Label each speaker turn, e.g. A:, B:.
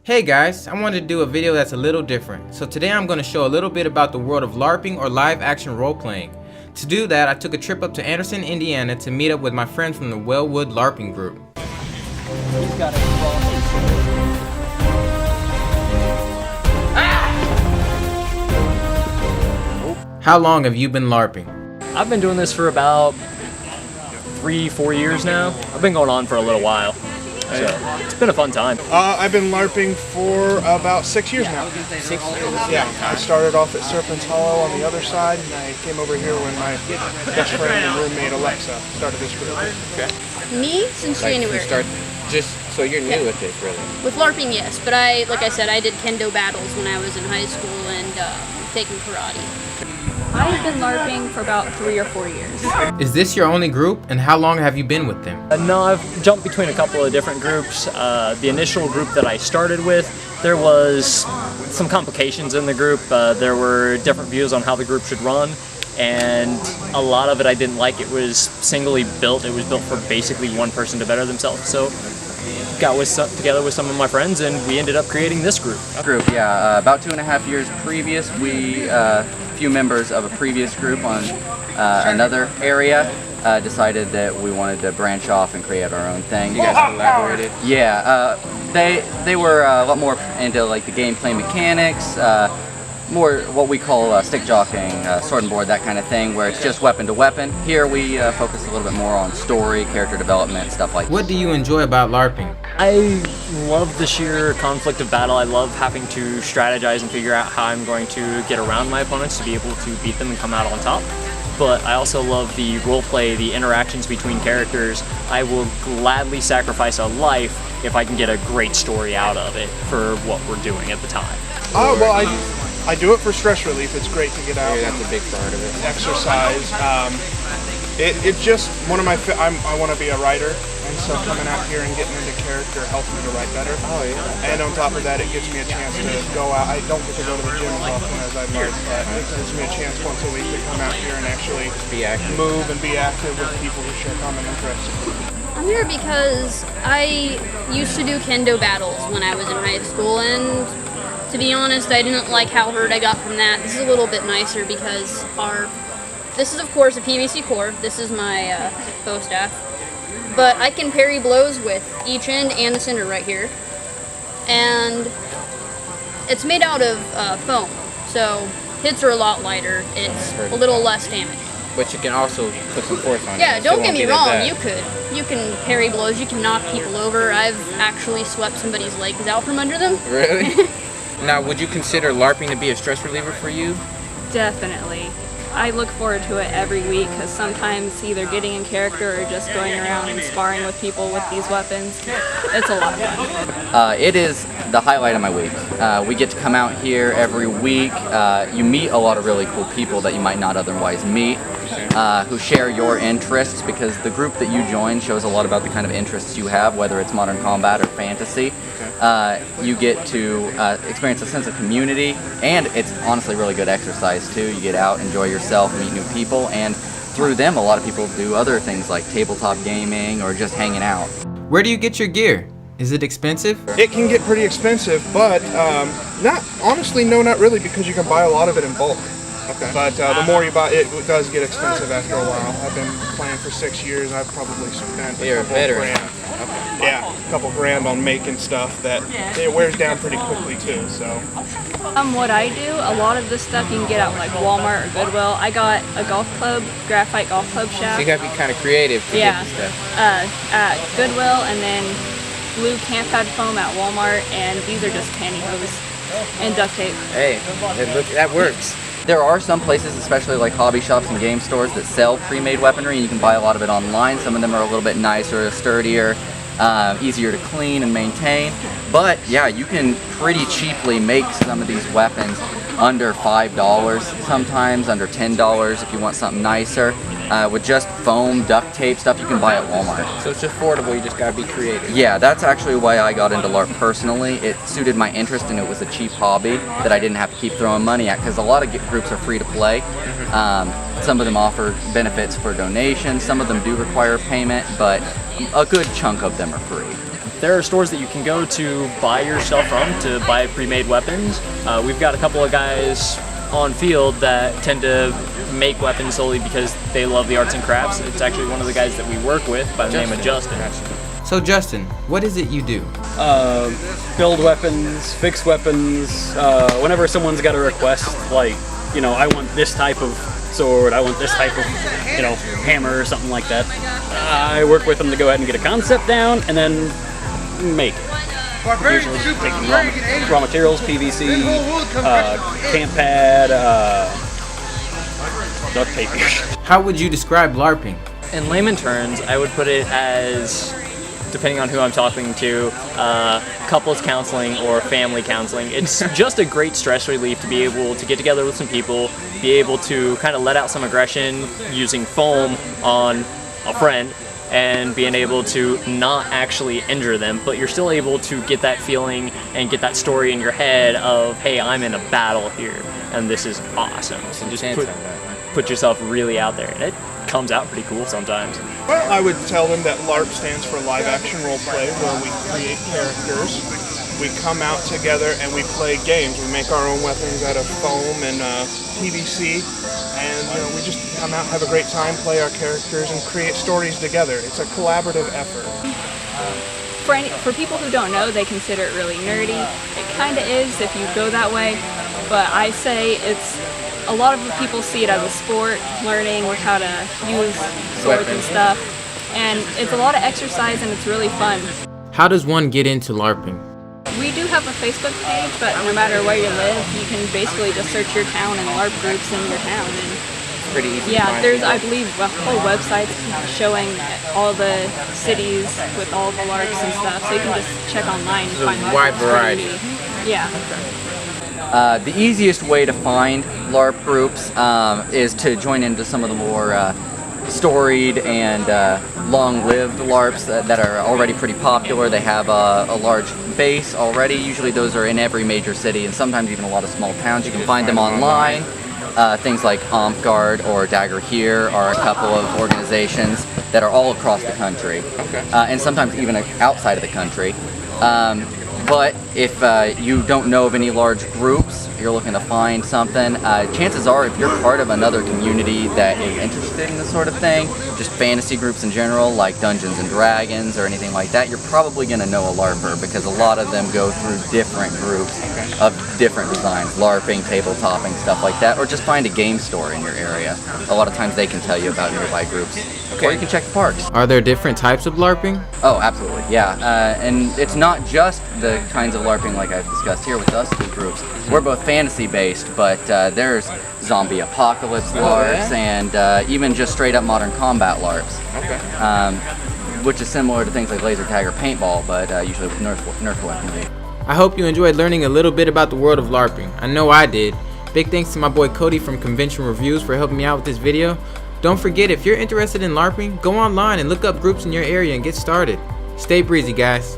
A: Hey guys, I wanted to do a video that's a little different. So today I'm going to show a little bit about the world of LARPing or live action role playing. To do that, I took a trip up to Anderson, Indiana to meet up with my friends from the Wellwood LARPing group.
B: He's got a
A: How long have you been LARPing?
B: I've been doing this for about 3-4 years now. I've been going on for a little while. So it's been a fun time.
C: I've been LARPing for about 6 years now.
A: 6 years?
C: Yeah, I started off at Serpent's Hollow on the other side, and I came over here when my best friend and roommate Alexa started this group.
D: Okay.
E: Me since
D: Like
E: January.
D: you start just so you're new at this, really.
E: With LARPing, yes, but like I said, I did kendo battles when I was in high school and taking karate.
F: I've been LARPing for about 3 or 4 years.
A: Is this your only group, and how long have you been with them?
B: No, I've jumped between a couple of different groups. The initial group that I started with, there was some complications in the group. There were different views on how the group should run, and a lot of it I didn't like. It was singly built. It was built for basically one person to better themselves. So got together with some of my friends, and we ended up creating this group.
D: Yeah, about 2.5 years previous, we, few members of a previous group on another area decided that we wanted to branch off and create our own thing.
A: You guys collaborated?
D: Yeah, they were a lot more into like the gameplay mechanics, more what we call stick jockeying, sword and board, that kind of thing, where it's just weapon to weapon. Here we focus a little bit more on story, character development, stuff like that.
A: What do you enjoy about LARPing?
B: I love the sheer conflict of battle. I love having to strategize and figure out how I'm going to get around my opponents to be able to beat them and come out on top. But I also love the role play, the interactions between characters. I will gladly sacrifice a life if I can get a great story out of it for what we're doing at the time.
C: Oh, well, I do it for stress relief. It's great to get out
D: Yeah, that's a big part of it.
C: and exercise. It's just one of my, I want to be a writer, and so coming out here and getting into character helps me to write better.
D: Oh, yeah.
C: And on top of that, it gives me a chance to go out. I don't get to go to the gym as often as I'd like, but it gives me a chance once a week to come out here and actually
D: Be active.
C: move and be active with people who share common interests.
E: I'm here because I used to do kendo battles when I was in high school, and to be honest, I didn't like how hurt I got from that. This is a little bit nicer because this is of course a PVC core. This is my bow staff. But I can parry blows with each end and the center right here. And it's made out of foam, so hits are a lot lighter. It's a little less damage.
D: But you can also put some force on it.
E: Yeah,
D: It still
E: don't get
D: won't
E: me
D: be as
E: wrong,
D: bad.
E: you can parry blows, you can knock people over. I've actually swept somebody's legs out from under them.
D: Really? Now, would you consider LARPing to be a stress reliever for you?
F: Definitely. I look forward to it every week because sometimes either getting in character or just going around and sparring with people with these weapons, it's a lot of fun.
D: It is the highlight of my week. We get to come out here every week. You meet a lot of really cool people that you might not otherwise meet, who share your interests, because the group that you join shows a lot about the kind of interests you have, whether it's modern combat or fantasy. You get to experience a sense of community, and it's honestly really good exercise too. You get out, enjoy yourself, meet new people, and through them a lot of people do other things like tabletop gaming or just hanging out.
A: Where do you get your gear? Is it expensive?
C: It can get pretty expensive, but not really, because you can buy a lot of it in bulk.
D: Okay.
C: But the more you buy, it does get expensive after a while. I've been playing for 6 years. I've probably spent
D: You're a veteran.
C: grand. Yeah, a couple grand on making stuff that it wears down pretty quickly too. So.
F: What I do, a lot of this stuff you can get at like Walmart or Goodwill. I got a golf club, graphite golf club
D: So
F: shaft.
D: you gotta be kind of creative to
F: Yeah,
D: get the stuff.
F: at Goodwill, and then blue camp pad foam at Walmart, and these are just pantyhose and duct tape.
D: Hey, that works. There are some places, especially like hobby shops and game stores, that sell pre-made weaponry, and you can buy a lot of it online. Some of them are a little bit nicer, sturdier, easier to clean and maintain. But yeah, you can pretty cheaply make some of these weapons under $5, sometimes under $10 if you want something nicer. With just foam, duct tape, stuff you can buy at Walmart. So it's affordable, you just gotta be creative. Yeah, that's actually why I got into LARP personally. It suited my interest, and it was a cheap hobby that I didn't have to keep throwing money at, because a lot of groups are free to play. Some of them offer benefits for donations, some of them do require payment, but a good chunk of them are free.
B: there are stores that you can go to buy your stuff from to buy pre-made weapons. We've got a couple of guys on field that tend to make weapons solely because they love the arts and crafts. It's actually one of the guys that we work with by the name of Justin.
A: So Justin, what is it you do?
G: Build weapons, fix weapons. Whenever someone's got a request, like, you know, I want this type of sword, I want this type of, you know, hammer or something like that, I work with them to go ahead and get a concept down and then make it. Usually just taking raw materials, PVC, camp pad, duct tape.
A: How would you describe LARPing?
B: In layman terms, I would put it as, depending on who I'm talking to, couples counseling or family counseling. It's just a great stress relief to be able to get together with some people, be able to kind of let out some aggression using foam on a friend, and being able to not actually injure them, but you're still able to get that feeling and get that story in your head of, hey, I'm in a battle here, and this is awesome. So just put yourself really out there, and it comes out pretty cool sometimes.
C: Well, I would tell them that LARP stands for live action role play, where we create characters, we come out together and we play games. We make our own weapons out of foam and PVC, and you know, we just come out, have a great time, play our characters, and create stories together. It's a collaborative effort.
F: For people who don't know, they consider it really nerdy. It kind of is if you go that way, but I say it's, a lot of people see it as a sport, learning how to use swords and stuff, and it's a lot of exercise and it's really fun.
A: How does one get into LARPing?
F: We do have a Facebook page, but no matter where you live, you can basically just search your town and LARP groups in your town. And
D: Pretty easy.
F: yeah, there's, I believe, a whole website showing all the cities with all the LARPs and stuff, so you can just check online and find
A: a wide variety.
F: Yeah.
D: The easiest way to find LARP groups is to join into some of the more storied and long-lived LARPs that are already pretty popular. They have a large base already. Usually those are in every major city and sometimes even a lot of small towns. You can find them online. Things like Guard or Dagger Here are a couple of organizations that are all across the country, and sometimes even outside of the country. But if you don't know of any large groups, you're looking to find something, chances are if you're part of another community that is interested in this sort of thing, just fantasy groups in general, like Dungeons and Dragons or anything like that, you're probably going to know a LARPer because a lot of them go through different groups of different designs, LARPing, tabletopping, stuff like that, or just find a game store in your area. A lot of times they can tell you about nearby groups. Or you can check the parks.
A: Are there different types of LARPing?
D: Oh, absolutely, yeah. And it's not just the kinds of LARPing like I've discussed here with us two groups. We're both fantasy-based, but there's zombie apocalypse LARPs and even just straight-up modern combat LARPs. Which is similar to things like laser tag or paintball, but usually with Nerf weaponry.
A: I hope you enjoyed learning a little bit about the world of LARPing. I know I did. Big thanks to my boy Cody from Convention Reviews for helping me out with this video. Don't forget, if you're interested in LARPing, go online and look up groups in your area and get started. Stay breezy, guys.